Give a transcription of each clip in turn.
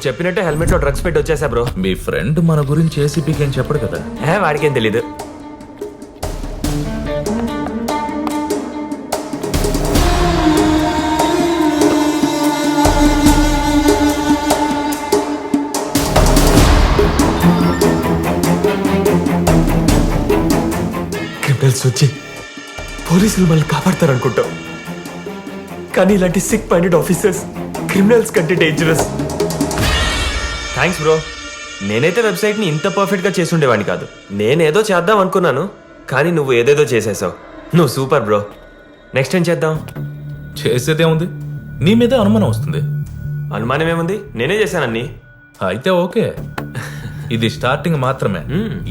చెప్పినట్టే హెల్మెట్ లో డ్రగ్స్ పెట్టి వచ్చేసా బ్రో. మీ ఫ్రెండ్ మన గురించి ఏసీపీకి ఏం చెప్పడు కదా? వాడికేం తెలీదు. క్రిమినల్స్ వచ్చి పోలీసులు మళ్ళీ కాపాడతారనుకుంటాం, కానీ ఇలాంటి సిక్ మైండెడ్ ఆఫీసర్స్ క్రిమినల్స్ కంటే డేంజరస్. Thanks bro. నేనైతే వెబ్సైట్ని ఇంత పర్ఫెక్ట్గా చేసి ఉండేవాడిని కాదు. నేనేదో చేద్దాం అనుకున్నాను, కానీ నువ్వు ఏదేదో చేసేసావు. నువ్వు సూపర్ బ్రో. నెక్స్ట్ ఏం చేద్దాం? చేసేదేముంది, నీ మీద అనుమానం వస్తుంది. అనుమానం ఏముంది, నేనే చేశానన్నీ. అయితే ఓకే, ఇది స్టార్టింగ్ మాత్రమే.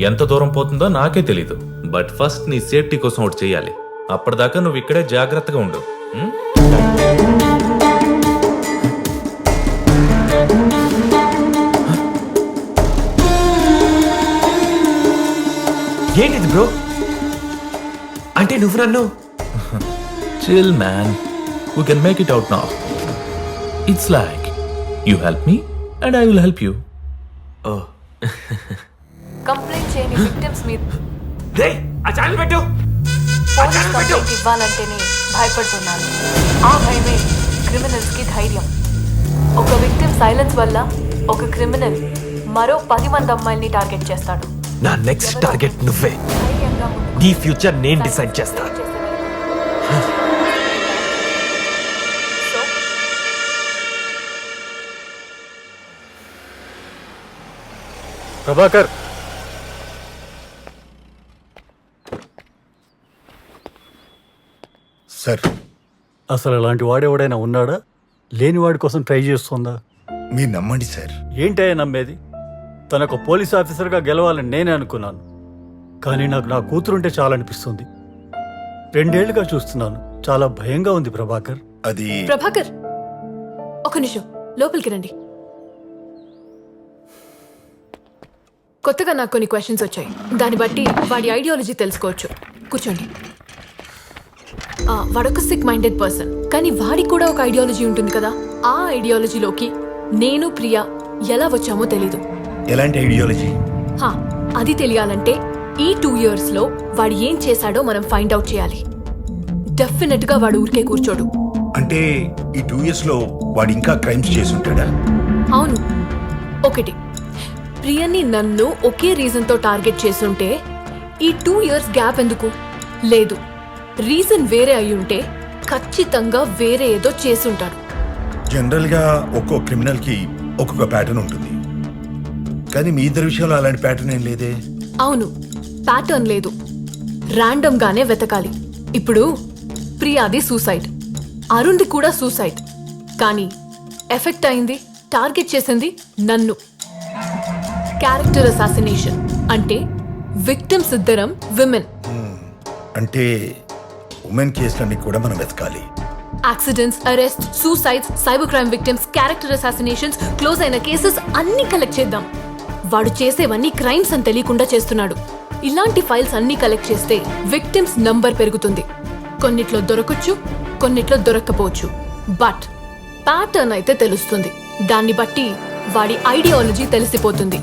ఎంత దూరం పోతుందో నాకే తెలీదు. బట్ ఫస్ట్ నీ సేఫ్టీ కోసం ఒకటి చేయాలి. అప్పటిదాకా నువ్వు ఇక్కడే జాగ్రత్తగా ఉండు. ఏంటిది బ్రో? అంటే నువ్వు నన్ను Chill man, we can make it out now. It's like you help me and I will help you. ఓ కంప్లైంట్ చేయని విక్టిమ్స్ మీద రేయ్ ఆ ఛానల్ పెట్టు. పోలీస్ కంప్లైంట్ ఇవ్వాలంటేనే భయపడుతున్నారు. ఆ భయమే క్రిమినల్స్ కి ధైర్యం. ఒక విక్టిమ్ సైలెన్స్ వల్ల ఒక క్రిమినల్ మరో 10 మంది అమ్మాయిల్ని టార్గెట్ చేస్తాడు. నా నెక్స్ట్ టార్గెట్ నువ్వే. ధైర్యంగా ముందుకు నీ ఫ్యూచర్ నేను డిసైడ్ చేస్తా. ప్రభాకర్, సార్, అసలు అలాంటి వాడెవడైనా ఉన్నాడా? లేనివాడి కోసం ట్రై చేస్తుందా? మీరు నమ్మండి సార్. ఏంటయ్యా నమ్మేది? తనొక పోలీస్ ఆఫీసర్గా గెలవాలని నేనే అనుకున్నాను, కానీ నాకు నా కూతురుంటే చాలనిపిస్తుంది. 2 ఏళ్లుగా చూస్తున్నాను, చాలా భయంగా ఉంది ప్రభాకర్. అది ప్రభాకర్, ఒక నిమిషం లోపలికి రండి. కొత్తగా నాకు కొన్ని క్వశ్చన్స్ వచ్చాయి. దాన్ని బట్టి వాడి ఐడియాలజీ తెలుసుకోవచ్చు. కూర్చోండి. వాడొక సిక్ మైండెడ్ పర్సన్, కానీ వాడికి కూడా ఒక ఐడియాలజీ ఉంటుంది కదా. ఆ ఐడియాలజీలోకి నేను ప్రియా ఎలా వచ్చామో తెలీదు. ఎలాంటి ఐడియాలజీ? అది తెలియాలంటే ఈ 2 years లో వాడు ఏం చేశాడో మనం ఫైండ్ అవుట్ చేయాలి. డెఫినెట్ గా వాడు ఊరికే కూర్చోడు. అంటే ఈ 2 years లో వాడు ఇంకా క్రైమ్స్ చేసి ఉంటాడా? అవును. ఒకటి, ప్రియని నన్ను ఒకే రీజన్ తో టార్గెట్ చేసుంటే ఈ 2 years గ్యాప్ ఎందుకు? లేదు, రీజన్ వేరే అయి ఉంటే ఖచ్చితంగా వేరే ఏదో చేసుంటాడు. జనరల్ గా ఒక్కో క్రిమినల్ కి ఒక్కొక్క ప్యాటర్న్ ఉంటుంది, కానీ మీ ఇద్దరి విషయంలో అలాంటి ప్యాటర్న్ ఏం లేదే. అవును, ప్యాటర్న్ లేదు, ర్యాండమ్ గానే వెతకాలి. ఇప్పుడు ప్రియాది సూసైడ్, అరుణ్ది కూడా సూసైడ్, కానీ ఎఫెక్ట్ అయింది, టార్గెట్ చేసింది నన్ను. క్యారెక్టర్ అసాసినేషన్ అంటే విక్టిమ్స్ ఇద్దరం విమెన్. అంటే ఉమెన్ కేసులన్నీ కూడా మనం వెతకాలి. Accidents, arrest, suicides, cyber crime victims, character assassinations, close అయిన కేసెస్ అన్ని కలెక్ట్ చేద్దాం. వాడు చేసేవన్నీ క్రైమ్స్ అని తెలియకుండా చేస్తున్నాడు. ఇలాంటి ఫైల్స్ అన్ని కలెక్ట్ చేస్తే విక్టిమ్స్ నంబర్ పెరుగుతుంది. కొన్నిట్లో దొరకచ్చు, కొన్నిట్లో దొరక్కపోవచ్చు, బట్ ప్యాటర్న్ అయితే తెలుస్తుంది. దాన్ని బట్టి వాడి ఐడియాలజీ తెలిసిపోతుంది.